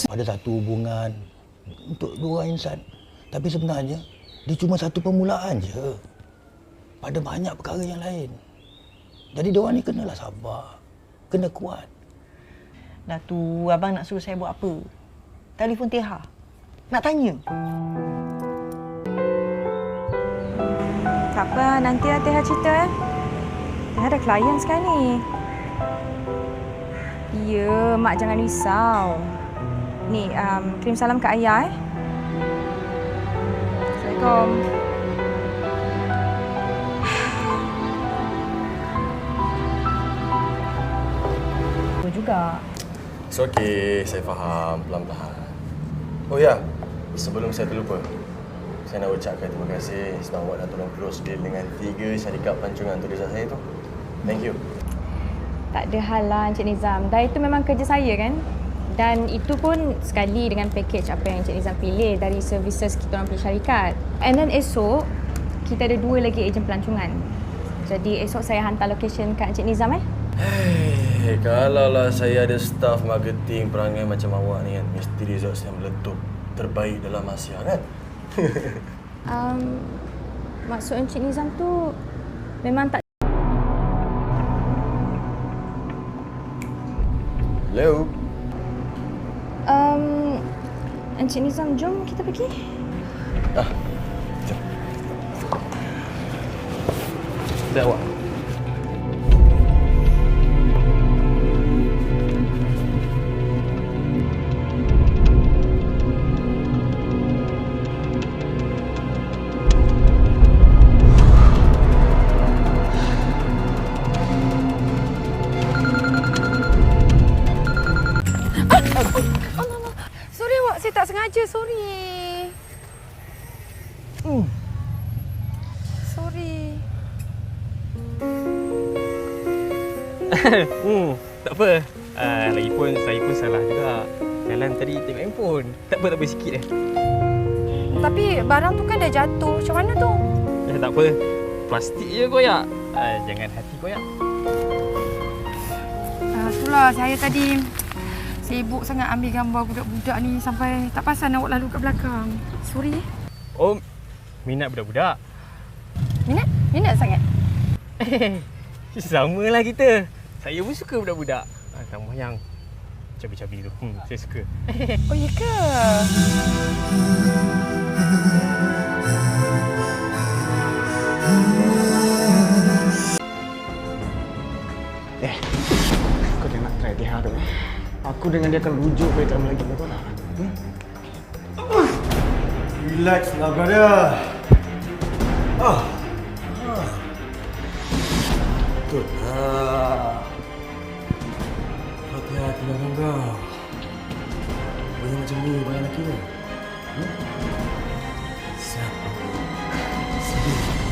Ada satu hubungan untuk dua insan. Tapi sebenarnya, dia cuma satu permulaan je. Pada banyak perkara yang lain. Jadi diorang ni kenalah sabar. Kena kuat. Dah tu, abang nak suruh saya buat apa? Telefon Teha. Nak tanya. Tak apa, nanti lah Teha cerita. Teha ada klien sekarang ni. Ya, Mak jangan risau. Ni, kirim salam ke ayah. Assalamualaikum. Juga. It's okay, saya faham. Pelan-pelan. Oh ya, sebelum saya terlupa, saya nak ucapkan terima kasih sebab awak dah tolong close deal dengan 3 syarikat pelancongan tulisan saya tu. Thank you. Tak ada hal lah Encik Nizam. Dah itu memang kerja saya kan. Dan itu pun sekali dengan package apa yang Encik Nizam pilih dari services kita orang punya syarikat. And then esok, kita ada 2 lagi ejen pelancongan. Jadi esok saya hantar location kat Encik Nizam Hey, kalaulah saya ada staff marketing perangai macam awak ni kan, mesti result saya meletup terbaik dalam Asia kan? Maksud Encik Nizam tu memang tak... Hello? Encik Nizam, jom kita pergi. Jom. Sekejap awak. Sorry awak, saya tak sengaja. Sorry. Sorry. Tak apa. Lagipun saya pun salah juga. Jalan tadi tengok handphone. Tak apa sikit je. Tapi barang tu kan dah jatuh. Macam mana tu? Tak apa. Plastik je koyak. Jangan hati koyak. Itulah saya tadi sibuk sangat ambil gambar budak-budak ni sampai tak perasan awak lalu kat belakang. Sorry. Oh, minat budak-budak? Minat? Minat sangat? Samalah kita. Saya pun suka budak-budak. Tambah yang cabi-cabi tu. Saya suka. Oh, ya ke? Kau jangan nak try Teha tu. Aku dengan dia akan rujuk balik lama lagi, betul tak? Relax lah, brother. Betul. Hati-hati lah kau. Banyak macam ni, banyak lelaki ni. Siap. Sedih.